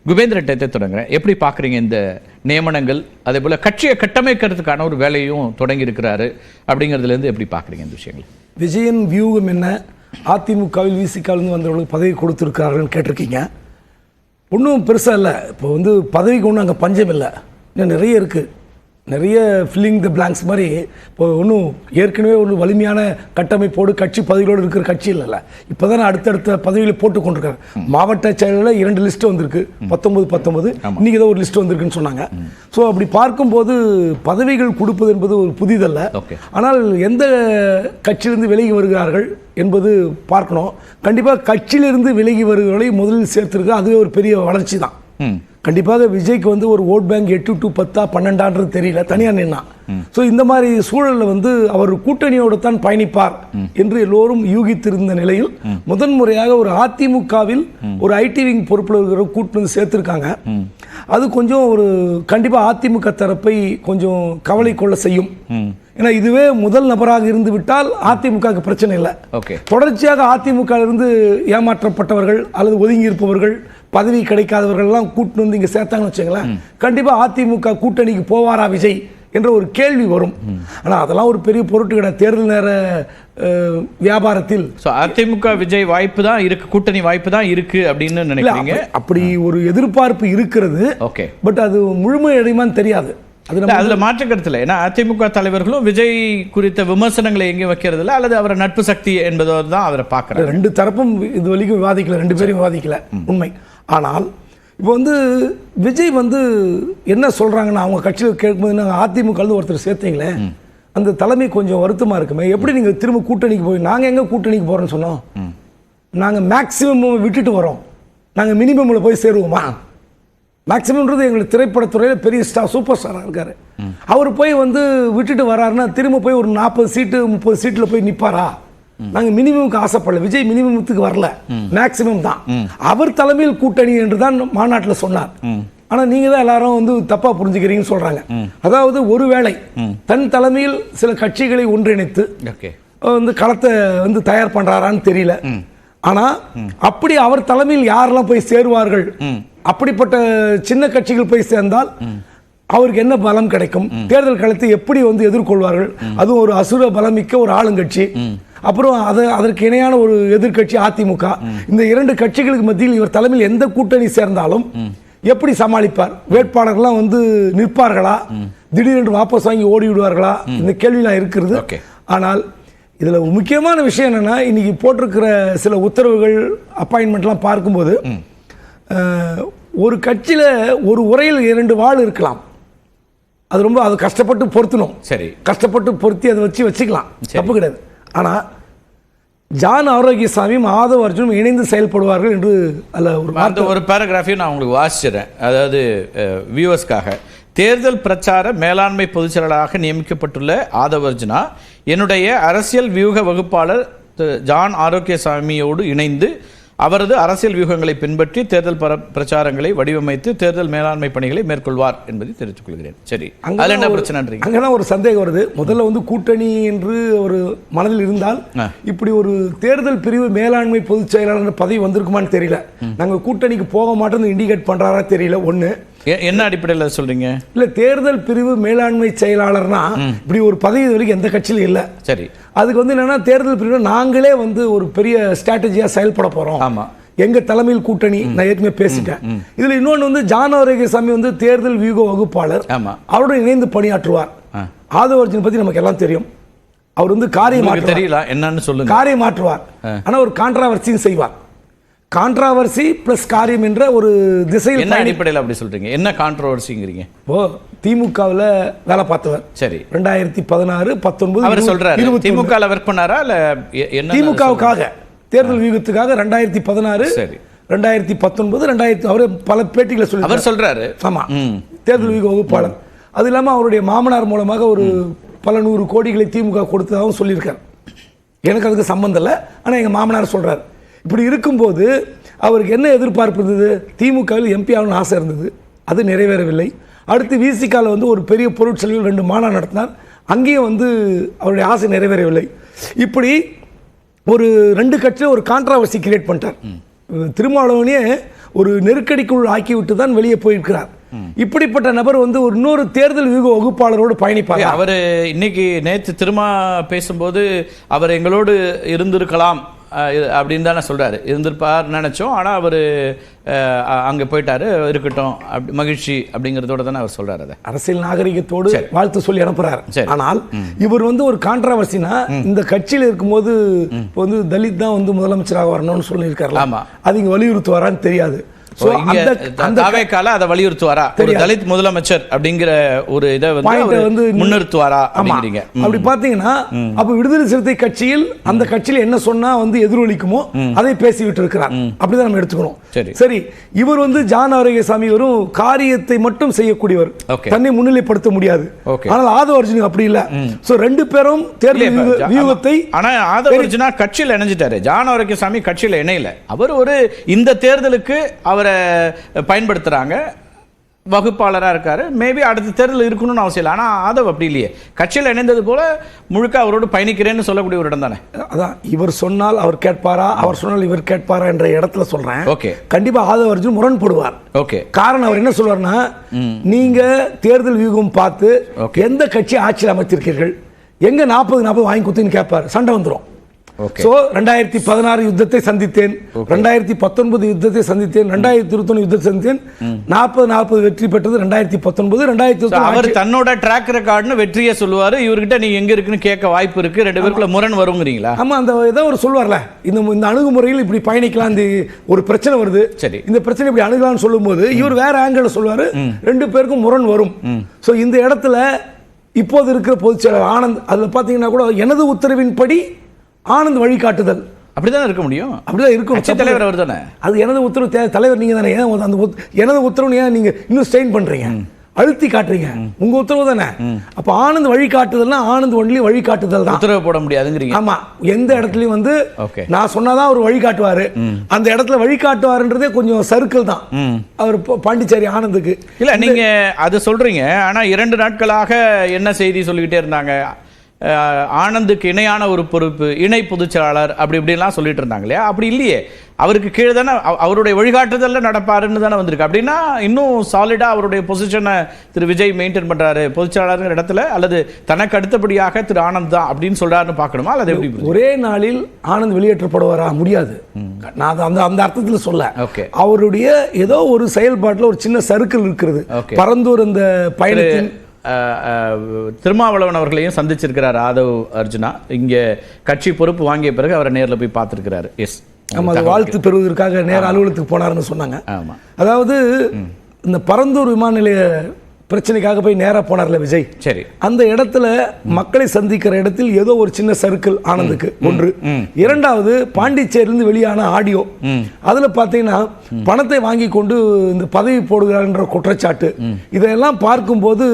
குபேந்திரட்டத்தை தொடங்குறேன். எப்படி பார்க்குறீங்க இந்த நியமனங்கள், அதே போல் கட்சியை கட்டமைக்கிறதுக்கான ஒரு வேலையும் தொடங்கி இருக்கிறாரு அப்படிங்கிறதுலேருந்து எப்படி பார்க்குறீங்க இந்த விஷயங்கள்? விஜயன் வியூகம் என்ன, அதிமுகவில் விசிகாவிலிருந்து வந்தவர்களுக்கு பதவி கொடுத்துருக்காருன்னு கேட்டிருக்கீங்க. ஒன்றும் பெருசாக இல்லை. இப்போ பதவிக்கு ஒன்றும் அங்கே பஞ்சம் இல்லை, இன்னும் நிறைய இருக்குது. நிறைய ஃபில்லிங் த பிளாங்க்ஸ் மாதிரி. இப்போ ஒன்றும் ஏற்கனவே ஒன்று வலிமையான கட்டமைப்போடு கட்சி பதவியோடு இருக்கிற கட்சி இல்லைல்ல. இப்போ தானே அடுத்தடுத்த பதவியில் போட்டு கொண்டிருக்காரு. மாவட்ட செயலில் 2 லிஸ்ட்டு வந்திருக்கு, 19 இன்னைக்கு ஏதோ ஒரு லிஸ்ட் வந்திருக்குன்னு சொன்னாங்க. ஸோ அப்படி பார்க்கும்போது பதவிகள் கொடுப்பது என்பது ஒரு புதிதல்ல. ஆனால் எந்த கட்சியிலிருந்து விலகி வருகிறார்கள் என்பது பார்க்கணும். கண்டிப்பாக கட்சியிலிருந்து விலகி வருகிறவர்களை முதலில் சேர்த்திருக்கு, அதுவே ஒரு பெரிய வளர்ச்சி தான். கண்டிப்பாக விஜய்க்கு ஒரு ஓட் பேங்க் 8 to 10 12 தெரியல, தனியாக நின்னா. ஸோ இந்த மாதிரி சூழலில் அவர் கூட்டணியோடு தான் பயணிப்பார் என்று எல்லோரும் யூகித்திருந்த நிலையில் முதன்முறையாக ஒரு அதிமுகவில் ஒரு ஐடி விங் பொறுப்பில் இருக்கிற கூட்டணி சேர்த்திருக்காங்க. அது கொஞ்சம் கண்டிப்பாக அதிமுக தரப்பை கொஞ்சம் கவலை கொள்ள செய்யும். ஏன்னா இதுவே முதல் நபராக இருந்து விட்டால் அதிமுக பிரச்சனை இல்லை. தொடர்ச்சியாக அதிமுக இருந்து ஏமாற்றப்பட்டவர்கள் அல்லது ஒதுங்கி இருப்பவர்கள், பதவி கிடைக்காதவர்கள் எல்லாம் கூட்டு இங்க சேர்த்தாங்கன்னு வச்சுங்களேன், கண்டிப்பா அதிமுக கூட்டணிக்கு போவாரா விஜய் என்ற ஒரு கேள்வி வரும். ஆனா அதெல்லாம் ஒரு பெரிய பொருட்டு கிடையாது. தேர்தல் நேர வியாபாரத்தில் அதிமுக விஜய் வாய்ப்பு தான் இருக்கு, கூட்டணி வாய்ப்பு தான் இருக்கு அப்படின்னு நினைக்கிறீங்க? அப்படி ஒரு எதிர்பார்ப்பு இருக்கிறது. பட் அது முழுமையடைமான்னு தெரியாது. அதுல மாற்று கருத்துல, ஏன்னா அதிமுக தலைவர்களும் விஜய் குறித்த விமர்சனங்களை எங்கேயும் வைக்கிறது இல்லை, அல்லது அவரை நட்பு சக்தி என்பதோடு தான் அவரை பார்க்கறாங்க. 2 தரப்பும் இது வரைக்கும் விவாதிக்கல, 2 பேரும் விவாதிக்கல, உண்மை. ஆனால் இப்போ விஜய் என்ன சொல்றாங்கன்னா, அவங்க கட்சியில் கேட்கும்போது நாங்கள் அதிமுக ஒருத்தர் சேர்த்தீங்களே, அந்த தலைமை கொஞ்சம் வருத்தமா இருக்குமே, எப்படி நீங்க திரும்ப கூட்டணிக்கு போய், நாங்க எங்க கூட்டணிக்கு போறோம்னு சொன்னோம், நாங்க மேக்சிமம் விட்டுட்டு வரோம், நாங்க மினிமம்ல போய் சேருவோமா? மேக்சிமம்ன்றது எங்களுக்கு திரைப்படத்துறையில் பெரிய ஸ்டார், சூப்பர் ஸ்டாராக இருக்காரு. அவர் போய் விட்டுட்டு வர்றாருன்னா திரும்ப போய் ஒரு 40 சீட்டு 30 சீட்டில் போய் நிற்பாரா? நாங்கள் மினிமமுக்கு ஆசைப்படல, விஜய் மினிமத்துக்கு வரல, மேக்சிமம் தான். அவர் தலைமையில் கூட்டணி என்று தான் மாநாட்டில் சொன்னார். ஆனால் நீங்கள் தான் எல்லாரும் தப்பா புரிஞ்சுக்கிறீங்கன்னு சொல்றாங்க. அதாவது ஒருவேளை தன் தலைமையில் சில கட்சிகளை ஒன்றிணைத்து களத்தை தயார் பண்றாரான்னு தெரியல. ஆனா அப்படி அவர் தலைமையில் யாரெல்லாம் போய் சேருவார்கள், அப்படிப்பட்ட சின்ன கட்சிகள் போய் சேர்ந்தால் அவருக்கு என்ன பலம் கிடைக்கும், தேர்தல் களத்தை எப்படி எதிர்கொள்வார்கள், அதுவும் ஒரு அசுர பலமிக்க ஒரு ஆளுங்கட்சி, அப்புறம் அதற்கு இணையான ஒரு எதிர்கட்சி அதிமுக, இந்த 2 கட்சிகளுக்கு மத்தியில் இவர் தலைமையில் எந்த கூட்டணி சேர்ந்தாலும் எப்படி சமாளிப்பார்? வேட்பாளர்கள்லாம் நிற்பார்களா, திடீரென்று வாபஸ் வாங்கி ஓடி விடுவார்களா? இந்த கேள்விலாம் இருக்கிறது. ஆனால் இதுல முக்கியமான விஷயம் என்னன்னா, இன்னைக்கு போட்டிருக்கிற சில உத்தரவுகள், அப்பாயின்மெண்ட்லாம் பார்க்கும்போது ஒரு கட்சியில ஒரு உரையில் 2 வாள் இருக்கலாம். அது கஷ்டப்பட்டு பொருத்தணும், சரி, கஷ்டப்பட்டு பொருத்தி அதை வச்சுக்கலாம், தப்பு கிடையாது. ஆனா ஜான் ஆரோக்கியசாமியும் ஆதவ் அர்ஜுனும் இணைந்து செயல்படுவார்கள் என்று ஒரு பேராகிராஃபையும் நான் உங்களுக்கு வாசிச்சிடறேன். அதாவது வியூவர்ஸ்க்காக, தேர்தல் பிரச்சார மேலாண்மை பொதுச் செயலாளராக நியமிக்கப்பட்டுள்ள ஆதவ் அர்ஜுனா என்னுடைய அரசியல் வியூக வகுப்பாளர் ஜான் ஆரோக்கியசாமியோடு இணைந்து அவரது அரசியல் வியூகங்களை பின்பற்றி தேர்தல் பிரச்சாரங்களை வடிவமைத்து தேர்தல் மேலாண்மை பணிகளை மேற்கொள்வார் என்பதை தெரிவித்துக் கொள்கிறேன். சரி, அதுல என்ன பிரச்சனை? அங்கதான் ஒரு சந்தேகம் வருது. முதல்ல கூட்டணி என்று ஒரு மனதில் இருந்தால் இப்படி ஒரு தேர்தல் பிரிவு மேலாண்மை பொதுச் செயலாளர் பதவி வந்திருக்குமான்னு தெரியல. நாங்க கூட்டணிக்கு போக மாட்டோம்னு இண்டிகேட் பண்றாரா தெரியல. ஒண்ணு, என்ன அடிப்படையில் சொல்றீங்க? இல்ல, தேர்தல் பிரிவு மேலாண்மை செயலாளர்னா இப்படி ஒரு பதவி வரைக்கும் எந்த கட்சியிலும் இல்ல. சரி, அதுக்கு என்னன்னா, தேர்தல் பிரிவு நாங்களே ஒரு பெரிய ஸ்ட்ராட்டஜியா செயல்பட போறோம், ஆமா, எங்க தலைமையில் கூட்டணி. நான் ஏற்கனவே பேசிட்டேன். இதுல இன்னொன்னு ஜான் ஆரோக்கியசாமி தேர்தல் வியூக வகுப்பாளர், அவருடன் இணைந்து பணியாற்றுவார். ஆதவ் அர்ஜுன் பத்தி நமக்கு எல்லாம் தெரியும். அவர் காரியம் தெரியல என்னன்னு சொல்லுங்க, காரியம் மாற்றுவார், ஆனா ஒரு கான்ட்ராவர்சியும் செய்வார். கான்ட்ராவர்சி பிளஸ் காரியம் என்ற ஒரு திசையில். என்ன அடிப்படையில் அப்படி சொல்றீங்க? என்ன கான்ட்ராவர்சிங்கிறீங்க? திமுகவில் வேலை பார்த்தவர். சரி, 2016 19 அவர் சொல்றாரு திமுகவில் வர்க் பண்ணாரா இல்ல திமுகவுக்காக தேர்தல் வியூகத்துக்காக 2016 2019 2000 அவர் பல பேட்டிகளை சொல்லி அவர் சொல்றாரு. ஆமா, தேர்தல் வியூக வகுப்பாளர். அது இல்லாம அவருடைய மாமனார் மூலமாக ஒரு பல 100 கோடிகளை திமுக கொடுத்ததாகவும் சொல்லியிருக்கார். எனக்கு அதுக்கு சம்பந்தம் இல்லை, ஆனா எங்க மாமனார் சொல்றாரு. இப்படி இருக்கும்போது அவருக்கு என்ன எதிர்பார்ப்பு இருந்தது? திமுகவில் எம்பி ஆகணும்னு ஆசை இருந்தது, அது நிறைவேறவில்லை. அடுத்து விசிகால ஒரு பெரிய பொருட்செலவில் 2 மாநாடு நடத்தினார், அங்கேயும் அவருடைய ஆசை நிறைவேறவில்லை. இப்படி ஒரு 2 கட்சியில் ஒரு கான்ட்ராவர்சி கிரியேட் பண்ணிட்டார். திருமாவளவனையே ஒரு நெருக்கடிக்குள் ஆக்கிவிட்டு தான் வெளியே போயிருக்கிறார். இப்படிப்பட்ட நபர் வந்து ஒரு இன்னொரு தேர்தல் வியூக வகுப்பாளரோடு பயணிப்பார். அவர் இன்னைக்கு நேற்று திரும்ப பேசும்போது அவர் எங்களோடு இருந்திருக்கலாம் அப்படின்னு தானே சொல்றாரு. இருந்திருப்பார் நினைச்சோம், ஆனா அவர் அங்க போயிட்டாரு, இருக்கட்டும் அப்படி மகிழ்ச்சி அப்படிங்கறதோட தானே அவர் சொல்றாரு. அதை அரசியல் நாகரிகத்தோடு வாழ்த்து சொல்லி அனுப்புறாரு. ஆனால் இவர் வந்து ஒரு கான்ட்ராவர்சினா இந்த கட்சியில் இருக்கும்போது இப்போ வந்து தலித் தான் வந்து முதலமைச்சராக வரணும்னு சொல்லியிருக்காரு. ஆமா, அது இங்க வலியுறுத்துவாரான்னு தெரியாது. அதை வலியுறுத்துவாரா, ஒரு தலித் முதலமைச்சர் அப்படிங்கிற ஒரு இதை வந்து முன்னிறுத்துவாரா அப்படிங்கிறீங்க. அப்படி பாத்தீங்கன்னா அப்ப விடுதலை சிறுத்தை கட்சியில் அந்த கட்சியில என்ன சொன்னா வந்து எதிரொலிக்குமோ அதை பேசிவிட்டு இருக்கிறார். அப்படிதான் நம்ம எடுத்துக்கணும். சரி, இவர் வந்து ஜான் ஆரோக்கியசாமி வெறும் காரியத்தை மட்டும் செய்யக்கூடியவர், தன்னை முன்னிலைப்படுத்த முடியாது. ஆனால் ஆதவ அர்ஜுன் அப்படி இல்ல. சோ ரெண்டு பேரும் தேர்தல் வியூகத்தை, ஆனா ஆதவ அர்ஜுனா கட்சியில் இணைஞ்சிட்டாரு, ஜான் ஆரோக்கியசாமி கட்சியில் இணையல. அவர் ஒரு இந்த தேர்தலுக்கு அவரை பயன்படுத்துறாங்க, வகுப்பாளராக இருக்காரு. மேபி அடுத்த தேர்தல் இருக்கணும்னு அவசியம் இல்லை. ஆனால் ஆதவ் அப்படி இல்லையே, கட்சியில் இணைந்தது போல முழுக்க அவரோடு பயணிக்கிறேன்னு சொல்லக்கூடிய ஒரு இடம் தானே. அதான் இவர் சொன்னால் அவர் கேட்பாரா, அவர் சொன்னால் இவர் கேட்பாரா என்ற இடத்துல சொல்றேன். ஓகே, கண்டிப்பா ஆதவ் அர்ஜுன் முரண்படுவார். ஓகே, காரணம் அவர் என்ன சொல்வார்னா, நீங்க தேர்தல் வியூகம் பார்த்து எந்த கட்சி ஆட்சியில் அமைத்திருக்கீர்கள், எங்க 40 வாங்கி கொடுத்தீங்கன்னு கேட்பார். சண்டை வந்துடும். 2016 யுத்தத்தை சந்தித்தேன், 2019 யுத்தத்தை சந்தித்தேன், 2021 யுத்தத்தை சந்தித்தேன், 40 வெற்றி பெற்றது 2019. 2021 அவர் தன்னோட ட்ராக் ரெக்கார்ட்னு வெற்றியை சொல்லுவாரு. இவர்கிட்ட நீங்க எங்க இருக்குன்னு கேட்க வாய்ப்பு இருக்கு. ரெண்டு பேருக்குள்ள முரண் வருங்கிறீங்களா? ஆமா, அந்த ஏதோ ஒரு சொல்வார்ல, இந்த அணுகுமுறையில் இப்படி பயணிக்கலாம், இந்த ஒரு பிரச்சனை வருது, சரி இந்த பிரச்சனை இப்படி அணுகலாம்னு சொல்லும்போது இவர் வேற ஆங்கிள் சொல்வாரு, ரெண்டு பேருக்கும் முரண் வரும். சோ இந்த இடத்துல இப்போது இருக்கிற பொதுச் செயலாளர் ஆனந்த், அதுல பாத்தீங்கன்னா கூட எனது உத்தரவின்படி ஆனந்த் வழிகாட்டுதல் அப்படிதான் இருக்க முடியும். அப்படிதான் இருக்கும். தலைவர் அவர் தானே, அது எனது உத்தரவு, தலைவர் நீங்க தானே. ஏன் அந்த எனது உத்தரவு ஏன் நீங்க இன்னும் ஸ்ட்ரெயின் பண்றீங்க, அழுத்தி காட்டுறீங்க, உங்க உத்தரவு தானே. அப்ப ஆனந்த் வழிகாட்டுதல்னா ஆனந்த் ஒன்லி வழிகாட்டுதல் தான், உத்தரவு போட முடியாதுங்கிறீங்க. ஆமா, எந்த இடத்துலயும் வந்து நான் சொன்னாதான் அவர் வழிகாட்டுவாரு, அந்த இடத்துல வழிகாட்டுவாருன்றதே கொஞ்சம் சர்க்கிள் தான் அவர் பாண்டிச்சேரி ஆனந்துக்கு. இல்ல நீங்க அது சொல்றீங்க, ஆனா 2 நாட்களாக என்ன செய்தி சொல்லிக்கிட்டே இருந்தாங்க, ஆனந்துக்கு இணையான ஒரு பொறுப்பு, இணை பொதுச்செயலாளர் அப்படி இப்படிலாம் சொல்லிட்டு இருந்தாங்க இல்லையா? அப்படி இல்லையே, அவருக்கு கீழே தானே அவருடைய வழிகாட்டுதல்ல நடப்பாருன்னு தானே வந்திருக்கு. அப்படின்னா இன்னும் சாலிடா அவருடைய பொசிஷனை திரு விஜய் மெயின்டைன் பண்றாரு பொதுச்செயலாளர் இடத்துல, அல்லது தனக்கு அடுத்தபடியாக திரு ஆனந்த் தான் அப்படின்னு சொல்றாருன்னு பார்க்கணுமா? அல்லது எப்படி? ஒரே நாளில் ஆனந்த் வெளியேற்றப்படுவாரா? முடியாது. நான் அந்த அர்த்தத்தில் சொல்ல, அவருடைய ஏதோ ஒரு செயல்பாட்டில் ஒரு சின்ன சர்க்கிள் இருக்கிறது. பரந்தூர் அந்த பயணத்தின் திருமாவளவன் அவர்களையும் சந்திச்சிருக்கிறார் ஆதவ் அர்ஜுனா. இங்க கட்சி பொறுப்பு வாங்கிய பிறகு அவரை நேரில் போய் பார்த்திருக்கிறாரு. எஸ், நம்ம வாழ்த்து பெறுவதற்காக நேர அலுவலகத்துக்கு போனாருன்னு சொன்னாங்க. ஆமா, அதாவது இந்த பரந்தூர் விமான நிலைய பிரச்சனைக்காக போய் நேரா போனார்ல விஜய். சரி, அந்த இடத்துல மக்களை சந்திக்கிற இடத்தில் ஏதோ ஒரு சின்ன சர்க்கிள் ஆனந்துக்கு ஒன்று. இரண்டாவது, பாண்டிச்சேரியிலிருந்து வெளியான ஆடியோ, அதுல பாத்தீங்கன்னா பணத்தை வாங்கி கொண்டு இந்த பதவி போடுகிறார் என்ற குற்றச்சாட்டு. இதெல்லாம் பார்க்கும்போது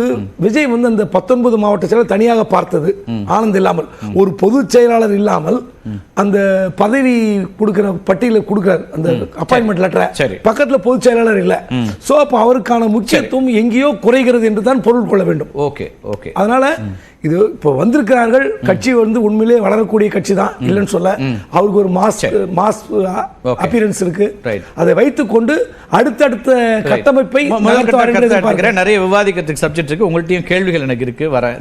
விஜய் வந்து அந்த 19 மாவட்ட செயலர் தனியாக பார்த்தது, ஆனந்த் இல்லாமல், ஒரு பொதுச் செயலாளர் இல்லாமல் அந்த பதவி கொடுக்கிற பட்டியல கொடுக்கிறார், அந்த அப்பாயின்மெண்ட் லெட்டர் பக்கத்துல பொதுச் செயலாளர் இல்ல. சோ அப்ப அவருக்கான முக்கியத்துவம் எங்கேயோ குறைகிறது என்று தான் பொருள் கொள்ள வேண்டும். Okay, okay. அதனால இது இப்போ வந்திருக்கிறார்கள், கட்சி வந்து உண்மையிலே வளரக்கூடிய கட்சி தான், இல்லைன்னு சொல்ல. அவருக்கு ஒரு மாஸ் அப்பியரன்ஸ் இருக்கு. அதை வைத்துக் கொண்டு அடுத்தடுத்த கட்டமைப்பை நிறைய விவாதிக்கிறதுக்கு சப்ஜெக்ட் இருக்கு. உங்கள்கிட்டயும் கேள்விகள் எனக்கு இருக்கு, வரேன்.